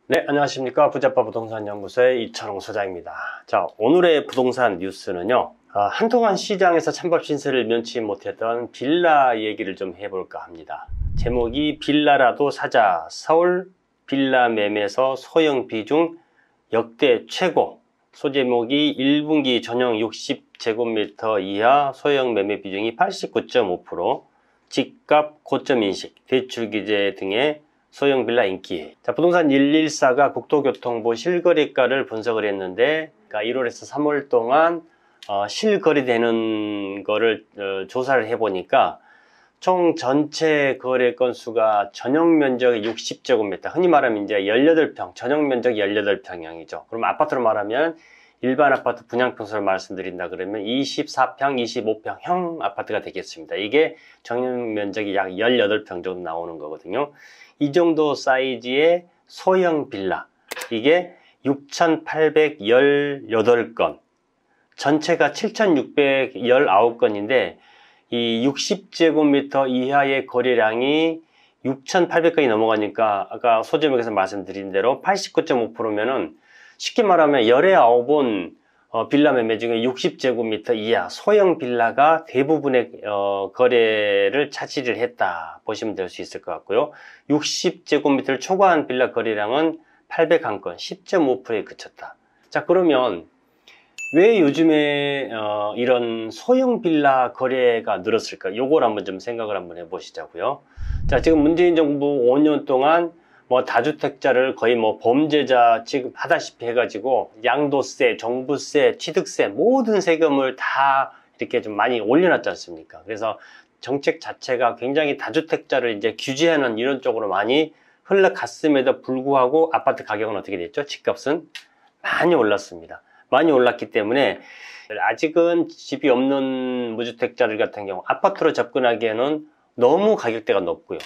네, 안녕하십니까. 부자빠 부동산 연구소의 이철홍 소장입니다. 자, 오늘의 부동산 뉴스는요. 한동안 시장에서 찬밥 신세를 면치 못했던 빌라 얘기를 좀 해볼까 합니다. 제목이 빌라라도 사자. 서울 빌라 매매에서 소형 비중 역대 최고. 소제목이 1분기 전용 60제곱미터 이하 소형 매매 비중이 89.5%, 집값 고점 인식, 대출 규제 등의 소형 빌라 인기. 자, 부동산 114가 국토교통부 실거래가를 분석을 했는데, 그러니까 1월에서 3월 동안 실거래되는 거를 조사를 해보니까 총 전체 거래 건수가 전용 면적이 60제곱미터, 흔히 말하면 이제 18평, 전용 면적이 18평형이죠. 그럼 아파트로 말하면 일반 아파트 분양평수를 말씀드린다 그러면 24평, 25평형 아파트가 되겠습니다. 이게 전용 면적이 약 18평 정도 나오는 거거든요. 이 정도 사이즈의 소형 빌라, 이게 6,818건, 전체가 7,619건인데 이 60제곱미터 이하의 거래량이 6,800건이 넘어가니까 아까 소제목에서 말씀드린 대로 89.5%면은 쉽게 말하면 19번 빌라 매매 중에 60제곱미터 이하 소형 빌라가 대부분의 거래를 차지를 했다 보시면 될 수 있을 것 같고요. 60제곱미터를 초과한 빌라 거래량은 801건, 10.5%에 그쳤다. 자, 그러면 왜 요즘에 이런 소형 빌라 거래가 늘었을까? 요걸 한번 좀 생각을 한번 해보시자고요. 자, 지금 문재인 정부 5년 동안 다주택자를 거의 범죄자 취급하다시피 해가지고 양도세, 종부세, 취득세 모든 세금을 다 이렇게 좀 많이 올려놨지 않습니까? 그래서 정책 자체가 굉장히 다주택자를 이제 규제하는 이런 쪽으로 많이 흘러갔음에도 불구하고 아파트 가격은 어떻게 됐죠? 집값은 많이 올랐습니다. 많이 올랐기 때문에 아직은 집이 없는 무주택자들 같은 경우 아파트로 접근하기에는 너무 가격대가 높고요.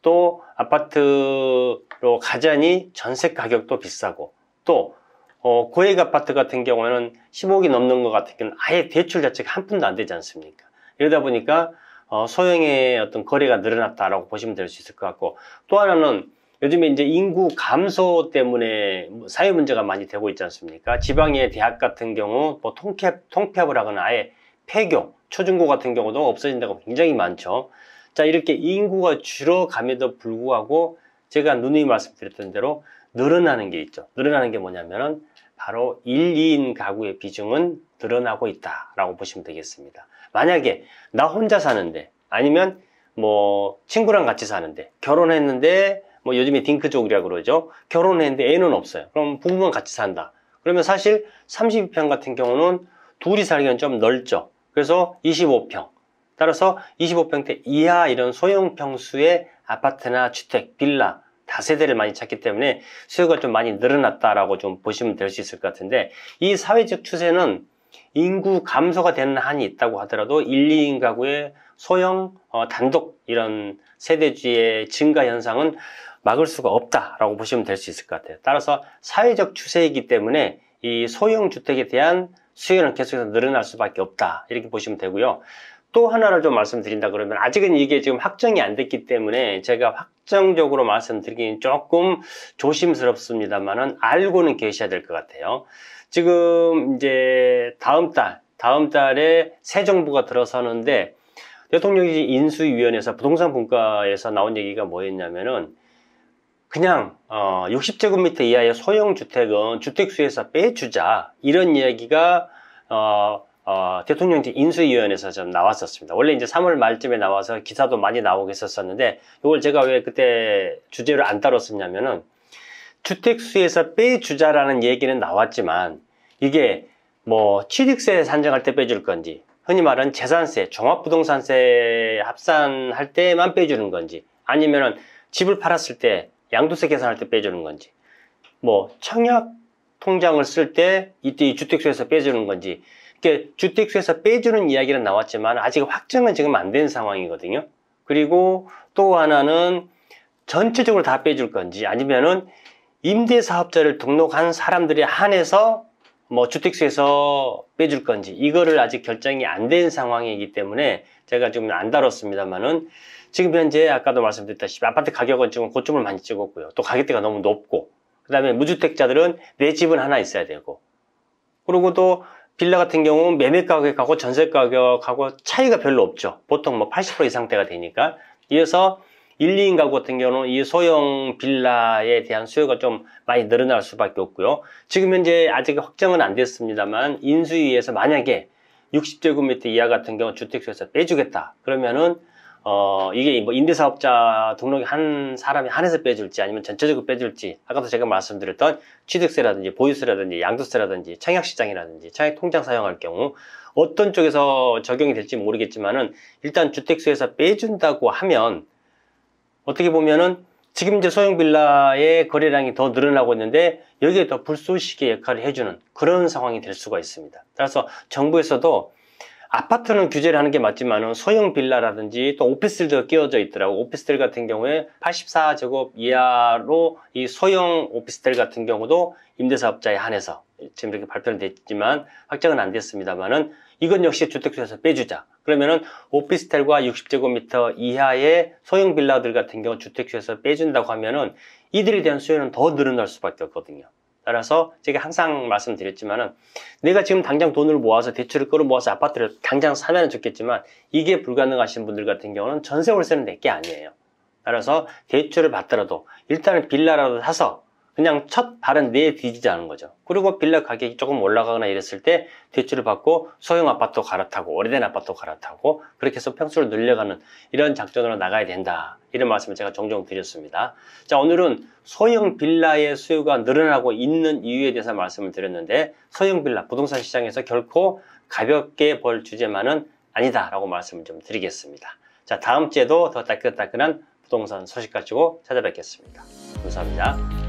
또 아파트로 가자니 전세 가격도 비싸고, 또 고액 아파트 같은 경우에는 15억이 넘는 것 같은 경우는 아예 대출 자체가 한 푼도 안 되지 않습니까? 이러다 보니까 소형의 어떤 거래가 늘어났다라고 보시면 될 수 있을 것 같고, 또 하나는 요즘에 이제 인구 감소 때문에 사회 문제가 많이 되고 있지 않습니까? 지방의 대학 같은 경우 통폐합을 하거나 아예 폐교, 초중고 같은 경우도 없어진 데가 굉장히 많죠. 자, 이렇게 인구가 줄어감에도 불구하고 제가 누누이 말씀드렸던 대로 늘어나는 게 있죠. 늘어나는 게 뭐냐면은 바로 1, 2인 가구의 비중은 늘어나고 있다라고 보시면 되겠습니다. 만약에 나 혼자 사는데, 아니면 친구랑 같이 사는데, 결혼했는데 요즘에 딩크족이라고 그러죠. 결혼했는데 애는 없어요. 그럼 부부만 같이 산다. 그러면 사실 32평 같은 경우는 둘이 살기엔 좀 넓죠. 그래서 25평. 따라서 25평대 이하 이런 소형 평수의 아파트나 주택, 빌라, 다세대를 많이 찾기 때문에 수요가 좀 많이 늘어났다라고 좀 보시면 될 수 있을 것 같은데, 이 사회적 추세는 인구 감소가 되는 한이 있다고 하더라도 1, 2인 가구의 소형 단독 이런 세대주의 증가 현상은 막을 수가 없다라고 보시면 될 수 있을 것 같아요. 따라서 사회적 추세이기 때문에 이 소형 주택에 대한 수요는 계속해서 늘어날 수밖에 없다, 이렇게 보시면 되고요. 또 하나를 좀 말씀드린다 그러면, 아직은 이게 지금 확정이 안 됐기 때문에 제가 확정적으로 말씀드리기는 조금 조심스럽습니다만은 알고는 계셔야 될 것 같아요. 지금 이제 다음 달에 새 정부가 들어서는데, 대통령이 인수위원회에서 부동산 분과에서 나온 얘기가 뭐였냐면은, 그냥 60제곱미터 이하의 소형 주택은 주택수에서 빼주자, 이런 이야기가 대통령 인수위원회에서 좀 나왔었습니다. 원래 이제 3월 말쯤에 나와서 기사도 많이 나오고 있었는데, 이걸 제가 왜 그때 주제를 안 다뤘었냐면은, 주택수에서 빼주자라는 얘기는 나왔지만 이게 취득세 산정할 때 빼줄 건지, 흔히 말하는 재산세, 종합부동산세 합산할 때만 빼주는 건지, 아니면은 집을 팔았을 때 양도세 계산할 때 빼주는 건지, 청약 통장을 쓸 때 이때 이 주택수에서 빼주는 건지, 이렇게 주택수에서 빼주는 이야기는 나왔지만 아직 확정은 지금 안 된 상황이거든요. 그리고 또 하나는 전체적으로 다 빼줄 건지, 아니면은 임대사업자를 등록한 사람들에 한해서 주택수에서 빼줄 건지, 이거를 아직 결정이 안 된 상황이기 때문에 제가 지금 안 다뤘습니다만은, 지금 현재 아까도 말씀드렸다시피 아파트 가격은 지금 고점을 많이 찍었고요. 또 가격대가 너무 높고, 그 다음에 무주택자들은 내 집은 하나 있어야 되고, 그리고 또 빌라 같은 경우는 매매 가격하고 전세 가격하고 차이가 별로 없죠. 보통 뭐 80% 이상대가 되니까. 이어서 1, 2인 가구 같은 경우는 이 소형 빌라에 대한 수요가 좀 많이 늘어날 수밖에 없고요. 지금 현재 아직 확정은 안 됐습니다만 인수위에서 만약에 60제곱미터 이하 같은 경우 주택수에서 빼주겠다. 그러면은 이게 뭐 임대사업자 등록이 한 사람이 한해서 빼줄지 아니면 전체적으로 빼줄지, 아까도 제가 말씀드렸던 취득세라든지 보유세라든지 양도세라든지 청약시장이라든지 청약통장 사용할 경우 어떤 쪽에서 적용이 될지 모르겠지만은 일단 주택수에서 빼준다고 하면 어떻게 보면은 지금 이제 소형 빌라의 거래량이 더 늘어나고 있는데 여기에 더 불쏘시개 역할을 해주는 그런 상황이 될 수가 있습니다. 따라서 정부에서도 아파트는 규제를 하는 게 맞지만은 소형 빌라라든지 또 오피스들도 끼워져 있더라고. 오피스텔 같은 경우에 84제곱 이하로 이 소형 오피스텔 같은 경우도 임대사업자에 한해서 지금 이렇게 발표는 됐지만 확정은 안 됐습니다만은 이건 역시 주택수에서 빼주자. 그러면은 오피스텔과 60제곱미터 이하의 소형 빌라들 같은 경우 주택수에서 빼준다고 하면은 이들에 대한 수요는 더 늘어날 수밖에 없거든요. 따라서 제가 항상 말씀드렸지만은 내가 지금 당장 돈을 모아서 대출을 끌어모아서 아파트를 당장 사면 좋겠지만 이게 불가능하신 분들 같은 경우는 전세 월세는 내게 아니에요. 따라서 대출을 받더라도 일단은 빌라라도 사서 그냥 첫 발은 내디디지 않은 거죠. 그리고 빌라 가격이 조금 올라가거나 이랬을 때 대출을 받고 소형 아파트 갈아타고 오래된 아파트 갈아타고 그렇게 해서 평수를 늘려가는 이런 작전으로 나가야 된다. 이런 말씀을 제가 종종 드렸습니다. 자, 오늘은 소형 빌라의 수요가 늘어나고 있는 이유에 대해서 말씀을 드렸는데 소형 빌라 부동산 시장에서 결코 가볍게 볼 주제만은 아니다라고 말씀을 좀 드리겠습니다. 자, 다음 주에도 더 따끈따끈한 부동산 소식 가지고 찾아뵙겠습니다. 감사합니다.